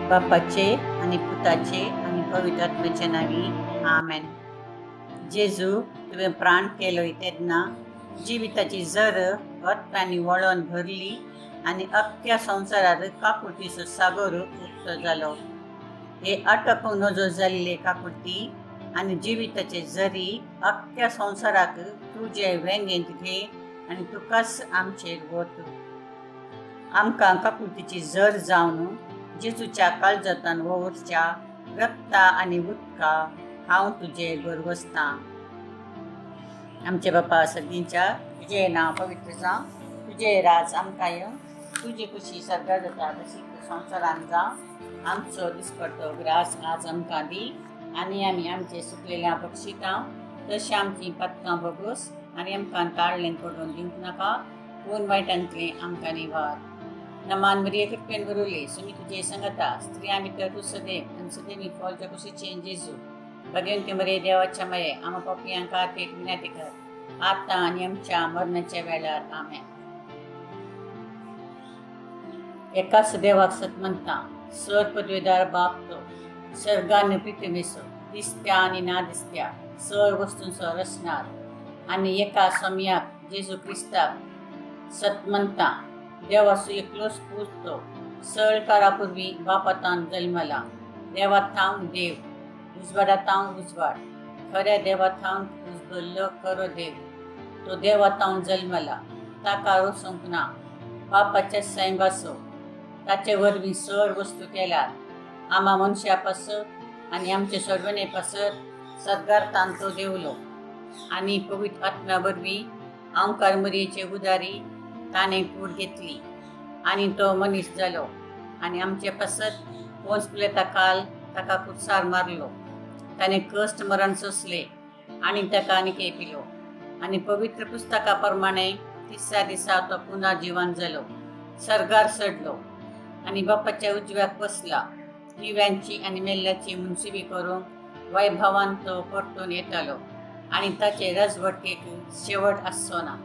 बापाचे आणि पुताचे आणि पवित्र आत्म्याच्या नावी आमेन. जेजू तुवें प्राण केलोय तेन्ना जिविताची झर वतांनी वळोन भरली आनी अख्ख्या संवसारार काकुळटीचो सागर उक्त जालो. हे अटकूंक नजो जाल्ले काकुळटी आनी जिविताचे झरी अख्ख्या संवसाराक तुजे वेंगेंत घे आनी तुकाच आमचेर वत. आमकां काकुळटीची झर जावन जेजूच्या काळजांतान वोवरच्या रक्ता आनी उदका हांव तुजे भरवसतां. आमचे बापा सगळींच्या तुजें नांव पवित्र जावं, तुजें राज आमकां येवं, तुजी खुशी सगळ्या जाता तशी संवसारान जावं. आमचो दिसपडटो ग्रास आज आमकां दी आनी आमी आमचे सुकलेल्या बक्षितां तशें आमची पातकां भोगोस आनी आमकां ताळ्ळें पडून दिवंक नाका, पूण वायटांतलें आमकां निवार. नमान मरिये कृपेन भरवले सुमी तुजे संगता स्त्रियां भितर तूं सदैव आनी सदैवी फळाच्या कुशीचें जेजू. भगवंती मरे देवाच्या मये आम पापियांक खातीर विनंती कर, आतां आनी आमच्या मरणाच्या वेळार आमेन. एकाच देवाक सत म्हणटा, सर पदवेदार बाप तो, सर्गान पृथ्वीसो दिसत्या आनी ना दिसत्या सर वस्तूंचो रचणार आनी एका स्वामियाक जेजू क्रिस्ताक सत म्हणटा, देवाचो एकलोच पूत तो, सळ काळा पूर्वी बापातान जल्मला. देवात थांव देव, उजवाडात थांव उजवाड, खऱ्या देवात थांव उजबल्लो खरो देव. तो देवात थांव जल्मला, ताका रोसूंक ना, बापाच्या सैंगासो ताचे वरवीं सर वस्तू केल्यात. आमा मनशा पासत आनी आमचे सोडवणे पासत सद्गारतान तो देवलो आनी पवित्र आत्म्या वरवीं ओंकार मरयेचे उदारी ताणें कूड घेतली आनी तो मनीस जालो आनी आमचे पासत पोंच पिलेता काल ताका कुसार मारलो. ताणें कश्ट मरण सोंसले आनी ताका आनीक पिलो आनी पवित्र पुस्तका प्रमाणे तिसऱ्या दिसा तो पुन्हा जिवन जालो, सर्गार चडलो आनी बापाच्या उजव्याक बसला. जिव्यांची आनी मेल्ल्याची मुनसिबी करूंक वैभवान तो परतून येतालो आनी ताचे राजवटीक शेवट आसचो ना.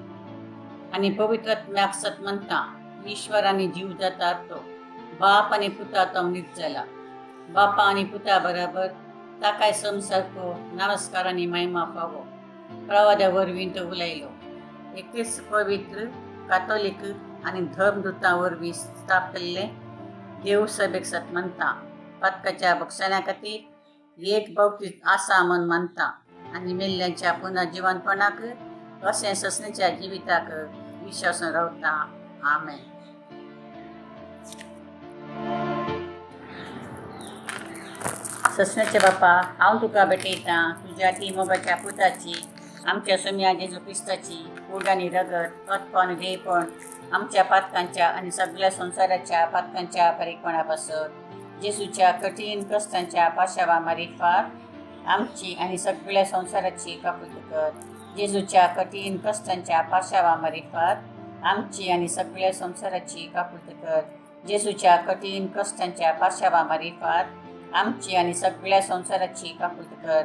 आनी पवित्र आत्म्याक सत म्हणटा, ईश्वर आनी जीव जाता तो, बाप आनी पुता तो नीत जाला. बापा आनी पुता बराबर ताकाय समसारको नमस्कार आनी महिमा फावो. प्रवाद्या वरवीं तो उलयलो. एकच पवित्र कातोलीक आनी धर्मदुतां वरवीं स्थापिल्ले देव सभेक सत म्हणटा, पातकाच्या भक्षणा खातीर एक भौतीक आसा म्हूण मानता आनी मेल्ल्यांच्या पुन्हा जिवनपणाक अशें ससणेच्या जिविताक विश्वासून रावता. आमेन. ससण्याचे बापा, हांव तुका भेटयतां तुज्या ती मोगाच्या पुताची, आमच्या सोम्या जेजू क्रिस्ताची कूड आनी रगत अत्प आनी देयपण आमच्या पातकांच्या आनी सगळ्या संवसाराच्या पातकांच्या बारीकपणा पासत जेजूच्या कठीण कश्टांच्या पाशावा मारिफात आमची आनी सगळ्या संवसाराची काकुळट कर. जेजूच्या कठीण कश्टांच्या पाशावा मारिफात आमची आनी सगळ्या संवसाराची काकुळट कर. जेजूच्या कठीण कश्टांच्या पाशावा मारिफात आमची आनी सगळ्या संवसाराची काकुळट कर.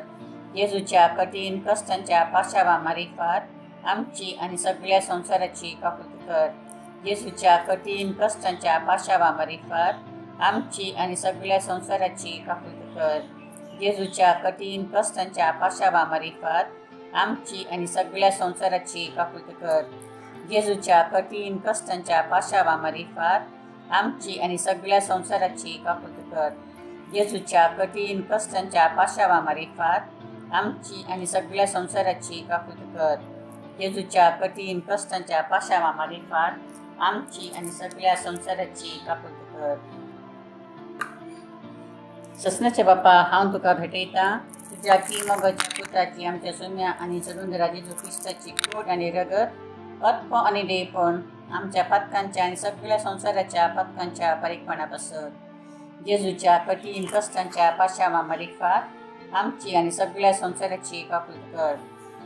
जेजूच्या कठीण कश्टांच्या पाशावा मारिफात आमची आनी सगळ्या संवसाराची काकुळट कर. जेजूच्या कठीण कश्टांच्या पाशावा मारिफात आमची आनी सगळ्या संवसाराची काकुळट कर. जेजूच्या कठीण कश्टांच्या पाशावा मारिफात आमची आनी सगळ्या संवसाराची काकुळट कर. जेजूच्या कठीण कश्टांच्या पाशावा मारिफात आमची आनी सगळ्या संवसाराची काकुळट कर. जेजूच्या कठीण कश्टांच्या पाशावा मारिफात आमची आनी सगळ्या संवसाराची काकुळट कर. जेजूच्या कठीण कश्टांच्या पाशावा मारिफात आमची आनी सगळ्या संवसाराची काकुळट कर. ससण्याचे बापा, हांव तुका भेटयतां तुज्या ती मोगाच्या पुताची, आमच्या सोम्या आनी सरुंदरा जेजू क्रिस्ताची कूड आनी रगत अत्प आनी देयपण आमच्या पातकांच्या आनी सगळ्या संवसाराच्या पातकांच्या बारीकपणा पासत जेजूच्या कठीण कश्टांच्या पाशावा मारिफात आमची आनी सगळ्या संवसाराची काकुळट कर.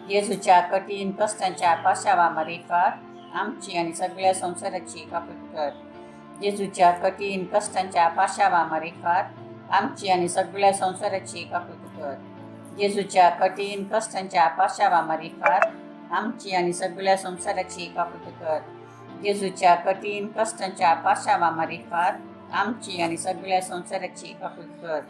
जेजूच्या कठीण कश्टांच्या पाशावा मारिफात आमची आनी सगळ्या संवसाराची काकुळट कर. जेजूच्या कठीण कश्टांच्या पाशावा मारिफात आमची आनी सगळ्या संवसाराची काकुळट कर. जेजूच्या कठीण कश्टांच्या पाशावा मारिफात आमची आनी सगळ्या संवसाराची काकुळट कर. जेजूच्या कठीण कश्टांच्या पाशावा मारिफात आमची आणि सगळ्या संसाराची काकूट कर.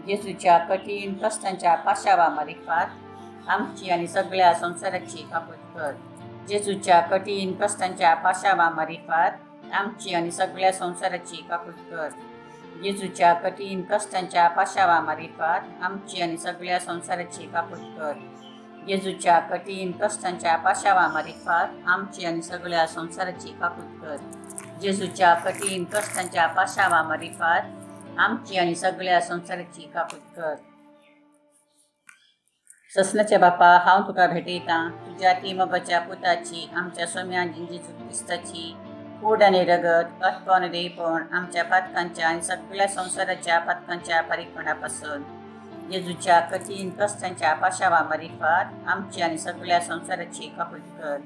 जेजूच्या कठीण कष्टांच्या पाशावामार्फत आमची आणि सगळ्या संसाराची काकूट कर. जेजूच्या कठीण कष्टांच्या पाशावामार्फत आमची आणि सगळ्या संसाराची काकूट कर. जेजूच्या कठीण कष्टांच्या पाशावामार्फत आमची आणि सगळ्या संसाराची काकूट कर. जेजूच्या कठीण कष्टांच्या पाशावामार्फत आमची आणि सगळ्या संसाराची काकूट कर. जेजूच्या कठीण कष्टांच्या पाशावामार्फत आमची आणि सगळ्या संसाराची काकूट कर. ससनाच्या बापा, हांव तुका भेटयता तुझ्या तिमोबाच्या पुताची, आमच्या सोम्या जेजू क्रिस्ताची कूड आणि रगत अतपण देयपण आमच्या पातकांच्या आणि सगळ्या संसाराच्या पातकांच्या परीक्षणापासून. जेजूच्या कठीण कष्टांच्या पाशावामार्फत आमची आणि सगळ्या संसाराची काकूट कर.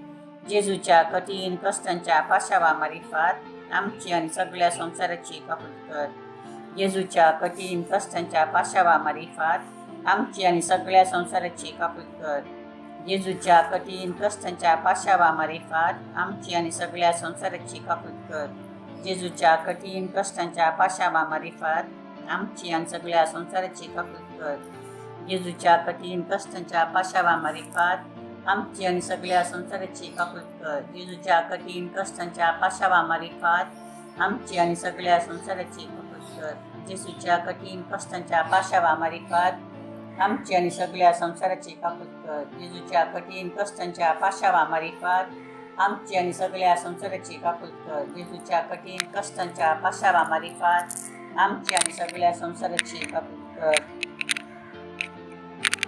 जेजूच्या कठीण कष्टांच्या पाशावामार्फत आमची आणि सगळ्या संसाराची काकूट कर. जेजूच्या कठीण कष्टांच्या पाशावामार्फत आमची आणि सगळ्या संसाराची काकूट कर. जेजूच्या कठीण कष्टांच्या पाशावामार्फत आमची आणि सगळ्या संसाराची काकूट कर. जेजूच्या कठीण कष्टांच्या पाशावामार्फत आमची आणि सगळ्या संसाराची काकूट कर. जेजूच्या कठीण कष्टांच्या पाशावामार्फत आमची आणि सगळ्या संसाराची काकूट कर. जेजूच्या कठीण कष्टांच्या पाशावामार्फत आमची आणि सगळ्या संसाराची काकूट कर. जेजूच्या कठीण कष्टांच्या पाशावामार्फत आमची आणि सगळ्या संसाराची काकूट कर. जेजूच्या कठीण कष्टांच्या पाशावामार्फत आमची आणि सगळ्या संसाराची काकूट कर. जेजूच्या कठीण कष्टांच्या पाशावामार्फत आमची आणि सगळ्या संसाराची काकूट कर.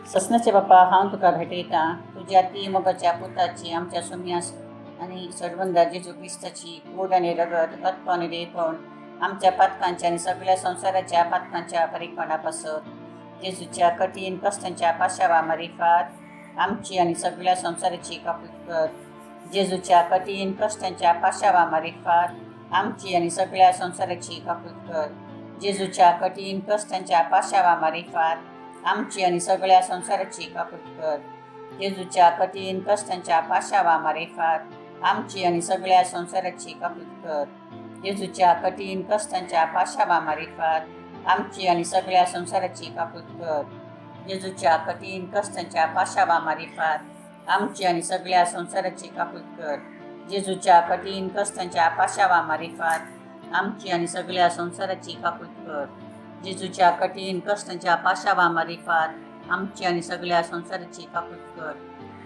ससनाचे बापा, हांव तुका भेटयता तुझ्या तिमोबाच्या पुताची, आमच्या सोम्यास आणि सडवंदा जेजू क्रिस्ताची कूड आणि रगत अतपण देयपण आमच्या पातकांच्या आणि सगळ्या संसाराच्या पातकांच्या परीक्षणापासून. जेजूच्या कठीण कष्टांच्या पाशावामार्फत आमची आणि सगळ्या संसाराची काकूट कर. जेजूच्या कठीण कष्टांच्या पाशावामार्फत आमची आणि सगळ्या संसाराची काकूट कर. जेजूच्या कठीण कष्टांच्या पाशावामार्फत आमची आणि सगळ्या संसाराची काकूट कर. जेजूच्या कठीण कष्टांच्या पाशावामार्फत आमची आणि सगळ्या संसाराची काकूट कर. जेजूच्या कठीण कष्टांच्या पाशावामार्फत आमची आणि सगळ्या संसाराची काकूट कर. जेजूच्या कठीण कष्टांच्या पाशावामार्फत आमची आणि सगळ्या संसाराची काकूट कर. जेजूच्या कठीण कष्टांच्या पाशावामार्फत आमची आणि सगळ्या संसाराची काकूट कर. जेजूच्या कठीण कष्टांच्या पाशावामार्फत आमची आणि सगळ्या संसाराची काकूट कर.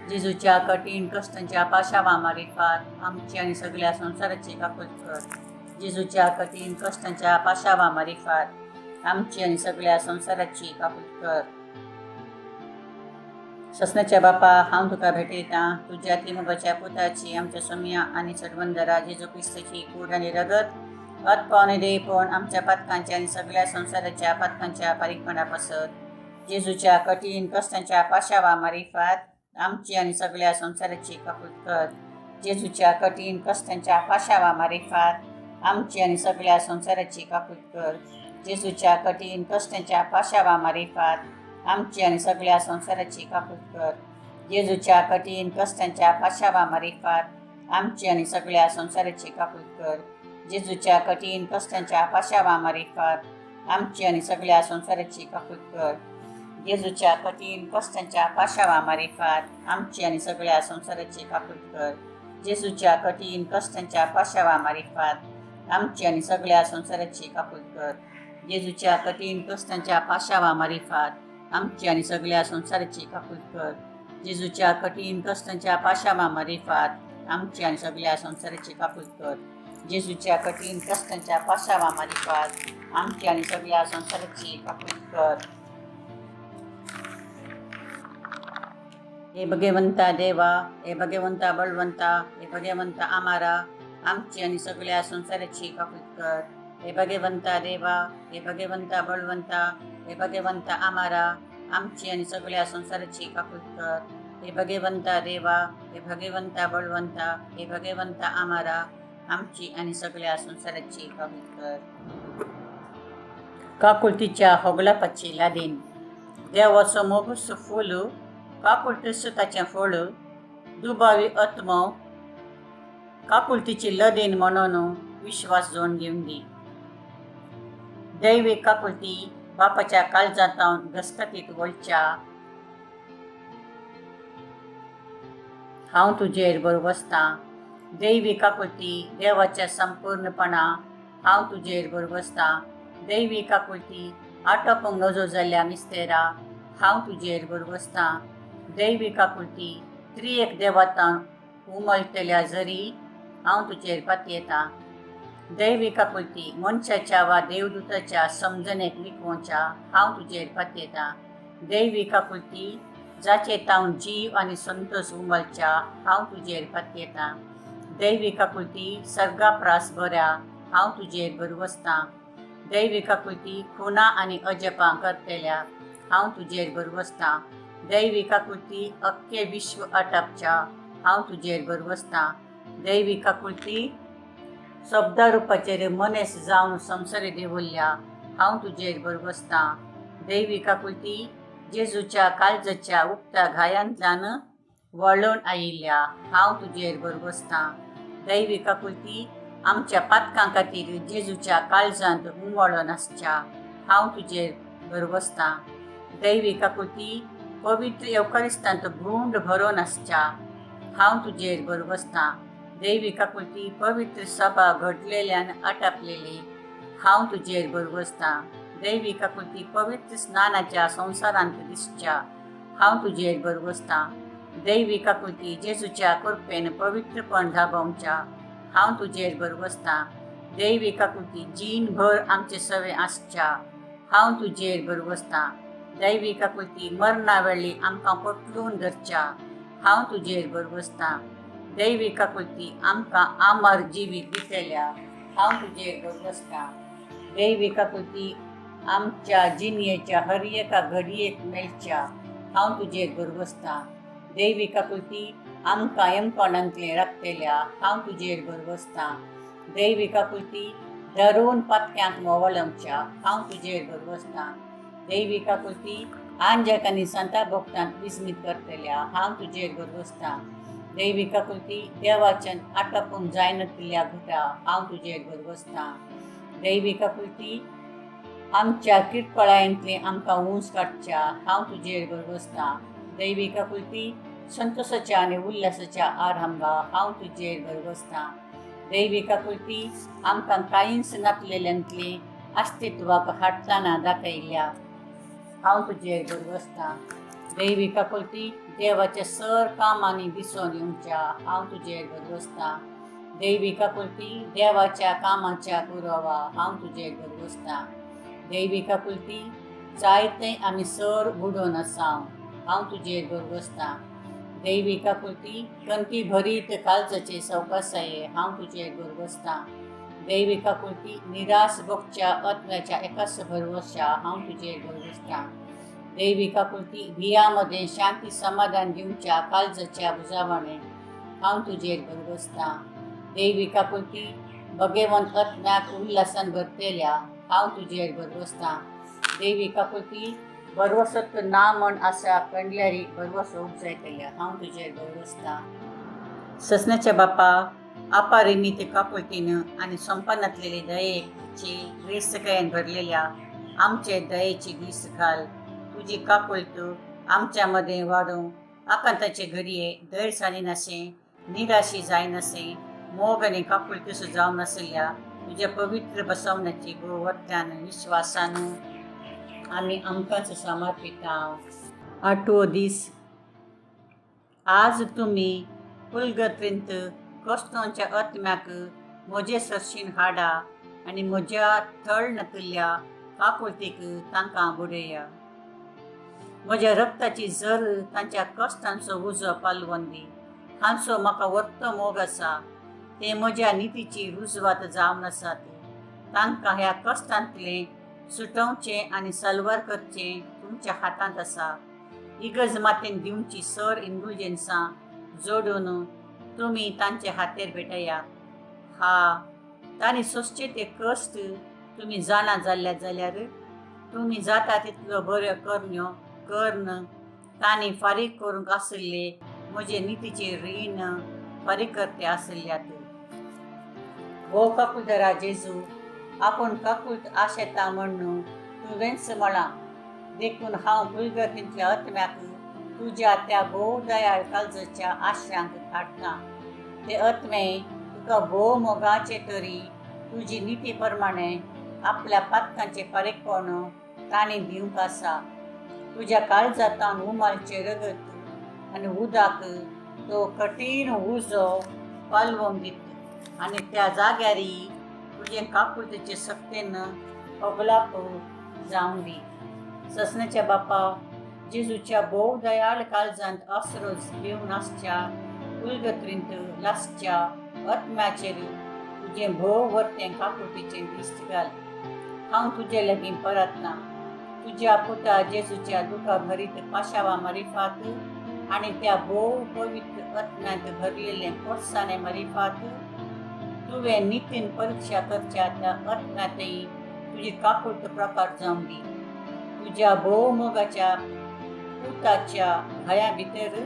जेजूच्या कठीण कष्टांच्या पाशावामार्फत आमची आणि सगळ्या संसाराची काकूट कर. जेजूच्या कठीण कष्टांच्या पाशावामार्फत आमची आणि सगळ्या संसाराची काकूट कर. ससनाच्या बापा, हांव तुका भेटयता तुझ्या तिमोबाच्या पुताची, आमच्या सोम्या आणि सडवंदरा जेजू क्रिस्ताची कूड आणि रगत अतपण देयपण आमच्या पातकांच्या आणि सगळ्या संसाराच्या पातकांच्या परीक्षणापासून. जेजूच्या कठीण कष्टांच्या पाशावामार्फत आमची आणि सगळ्या संसाराची काकूट कर. जेजूच्या कठीण कष्टांच्या पाशावामार्फत आमची आणि सगळ्या संसाराची काकूट कर. जेजूच्या कठीण कष्टांच्या पाशावामार्फत आमची आणि सगळ्या संसाराची काकूट कर. जेजूच्या कठीण कष्टांच्या पाशावामार्फत आमची आणि सगळ्या संसाराची काकूट कर. जेजूच्या कठीण कष्टांच्या पाशावामार्फत आमची आणि सगळ्या संसाराची काकूट कर. जेजूच्या कठीण कष्टांच्या पाशावामार्फत आमची आणि सगळ्या संसाराची काकूट कर. जेजूच्या कठीण कष्टांच्या पाशावामार्फत आमची आणि सगळ्या संसाराची काकूट कर. जेजूच्या कठीण कष्टांच्या पाशावामार्फत आमची आणि सगळ्या संसाराची काकूट कर. जेजूच्या कठीण कष्टांच्या पाशावामार्फत आमची आणि सगळ्या संसाराची काकूट कर. जेजूच्या कठीण कष्टांच्या पाशावामार्फत आमची आणि सगळ्या संसाराची काकूट कर. हे भगवंता देवा, हे भगवंता बळवंता, हे भगवंता आम्हारा आमची आणि सगळ्या संसाराची काकूट कर. हे भगवंता देवा, हे भगवंता बळवंता, हे भगवंता आम्हारा आमची आणि सगळ्या संसाराची काकूट कर. हे भगवंता देवा, हे भगवंता बळवंता, हे भगवंता आम्हारा आमची आणि सगळ्या संसाराची काकूट कर. काकुळतीच्या होगलापाची लादीन देवाचो मोगूस फूल काकुळतीस ताचें फळ दुबावी आत्मो काकुळतीची लदीन म्हणून विश्वास जोडून घेवन दी. दैवी काकुळती बापाच्या काळजांत घसकतीत वळच्या हांव तुजेर बरोबर आसतां। दैवी काकुळती देवाच्या संपूर्णपणा हांव तुजेर बरोबर आसतां। दैवी काकुळती आटोपूंक नजो जाल्ल्या मिस्तेरा हांव तुजेर बरोबर आसतां। दैवी काकुळती त्रिएक देवातान उमळटल्या जरी हांव तुजेर पातयेतां। दैवी काकुळती मनशाच्या वा देवदूताच्या समजणेक लिखोवच्या हांव तुजेर पातयेतां। दैवी काकुळती जाचे तावन जीव आनी संतोष उमळच्या हांव तुजेर पातयेतां। दैवी काकुळती सर्गाप्रास बऱ्या हांव तुजेर बरोबर आसतां। दैवी काकुळती खुनां आनी अजपां करतल्या हांव तुजेर बरोबर आसतां। दैवी काकुळती अख्खे विश्व आटापच्या हांव तुजेर बरोबर आसतां। दैवी काकुळती शब्दारुपाचेर मनीस जावन संवसारी देवल्ल्या हांव तुजेर बरोबर आसतां। दैवी काकुळती जेजूच्या काळजाच्या उक्त्या घायांतल्यान वळोवन आयिल्ल्या हांव तुजेर बरोबर आसतां। दैवी काकुळती आमच्या पातकां खातीर जेजूच्या काळजांत उमळोन आसच्या हांव तुजेर बरोबर आसतां। दैवी काकुळती पवित्र येवकारिस्तांत गुंड भरोन आसच्या हांव तुजेर बरोबर आसतां। दैवी काकुळती पवित्र सभा घडलेल्यान आटापलेली हांव तुजेर बरोबर आसतां। दैवी काकुळती पवित्र स्नानाच्या संवसारांत दिसच्या हांव तुजेर बरोबर आसतां। दैवी काकुळती जेजूच्या कृपेन पवित्रपण धाबोवच्या हांव तुजेर बरोबर आसतां। दैवी काकुळती जीणभर आमचे सवे आसच्या हांव तुजेर बरोबर आसतां। दैवी काकुळती मरणा वेळी आमकां पटलून धरच्या हांव तुजेर बरोबर आसतां। दैवी काकुळती आमकां आमर जिवीत दितल्या हांव तुजेर बरोबर आसतां। दैवी काकुळती आमच्या जिणयेच्या हर एका घडयेक मेळच्या हांव तुजेर बरोबर आसतां। दैवी काकुळती आमकां येमकोणांतले राखतल्या हांव तुजेर बरोबर आसतां। दैवी काकुळती धरून पातक्यांक मोवळोवच्या हांव तुजेर बरोबर आसतां। दैवी काकुळती आंजक आनी संता भक्तांक विस्मीत करतल्या हांव तुजेर बरोबर आसतां। दैवी काकुळती देवाच्यान आटोपूंक जायनासल्या घुटा हांव तुजेर बरोबर आसतां। दैवी काकुळती आमच्या किरकोळायेंतले आमकां उंच काडच्या हांव तुजेर बरोबर आसतां। दैवी काकुळती संतोशाच्या आनी उल्हासाच्या आरंभा हांव तुजेर बरोबर आसतां। दैवी काकुळती आमकां कांयच नासलेल्यांतले अस्तित्वाक हाडटना दाखयल्या हांव तुजेर बरोबर आसतां। दैवी काकुळती देवाच्या सर कामांनी दिसोन येवच्या हांव तुजेर बरोबर आसतां। दैवी काकुळती देवाच्या कामाच्या पुरावा हांव तुजेर बरोबर आसतां। दैवी काकुळती जायते आमी सर बुडोवन आसां हांव तुजेर बरोबर आसतां। दैवी काकुळती कणकी भरीत काळजाचे सवकासाये हांव तुजेर बरोबर आसतां। दैवी काकुळती निराश भोगच्या आत्म्याच्या एकाच भरवशा हांव तुजेर बरोबर आसतां। दैवी काकुळती भिया मदें शांती समाधान दिवच्या काळजाच्या बुजावणे हांव तुजेर बरोबर आसतां। दैवी काकुळती भगवंत आत्म्याक उल्हासान भरतल्या हांव तुजेर बरोबर आसतां। दैवी काकुळती भरवसोत ना म्हण आसा कंडल्यारी भरवसो उपजायतल्या हांव तुजेर बरोबर आसतां। ससण्याच्या बापा अपारिमित काकुळतीन आनी संपन्नातलेली दयेची वेसकायेन भरलेल्या आमचे दयेची दीस घाल। तुजी काकुळत आमच्या मदें वाडूं आकांताचे घडये धैर्यसाणी नाशें निराशी जायनाशें मोग आनी काकुळतीस जावन आसल्या तुज्या पवित्र बसवण्याची गुणवत्तान विश्वासान आमी आमकांच समर्पितांव। 8वो दीस आज तुमी कुलगत्रींत कश्टांच्या आत्म्याक म्हजे सरशीन हाडा आनी म्हज्या थळ नातिल्ल्या काकुळतीक तांकां बुडया। म्हज्या रक्ताची झर तांच्या कश्टांचो उजो पालवून दी। हांचो म्हाका वर्तो मोग आसा ते म्हज्या नितीची रुजवात जावन आसात। तांकां ह्या कश्टांतले सुटोवचें आनी साल्वार करचें तुमच्या हातांत आसा। इगर्ज मातेन दिवची सर इंडुलजन्सां जोडून तुमी तांचे हातेर भेटयात। तांणी सोंसचे ते कश्ट तुमी जाणा जाल्यार तुमी जाता तितलो बऱ्यो करण्यो कर्ण तांणी फारीक करूंक आशिल्ले म्हजे नितीचे रीण फारीक करते आशिल्ल्यात। हो काकुळदरा जेजू आपूण काकूट आशेता म्हणून तुवेंच मला देखून हांव भुरगेंतल्या आत्म्याक तुज्या त्या भोव दयाळ काळजाच्या आश्र्यांक धाडटां. ते आत्मे तुका भोव मोगाचे तरी तुजी निती प्रमाणे आपल्या पातकांचे फारीकपण तांणी दिवंक आसा. तुज्या काळजांतान उमालचे रगत आनी उदक तो कठीण उजो पालवूंक दिता आनी त्या जाग्यारी तुजे काकुळतेचे सक्तेन अबलाप जावंक दी. ससण्याच्या बापा, जेजूच्या भोव दयाळ काळजांत आसरो घेवन आसच्या उलगत्रींत लासच्या आत्म्याचेर तुजें भोव वर्तें काकुळतेचें दिश्ट घाल. हांव तुजे लागीं परतना तुज्या पुता जेजूच्या दुखा भरीत पाशावा मारिफात आनी त्या भोव पवित्र आत्म्यांत भरलेले पोरसाणे मारिफात तुवें नितीन परीक्षा करच्या त्या आत्म्यांतय तुजी काकुळट प्रकार जावंक दी. तुज्या भोव मोगाच्या पुताच्या भया भितर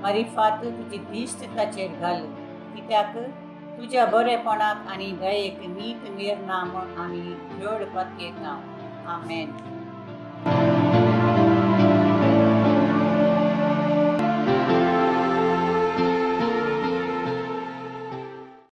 मारिफात तुजी दिश्ट ताचेर घाल. कित्याक तुज्या बरेपणाक आनी दयेक नीत निर्नाम आनी व्हड पातयेता. आमेन.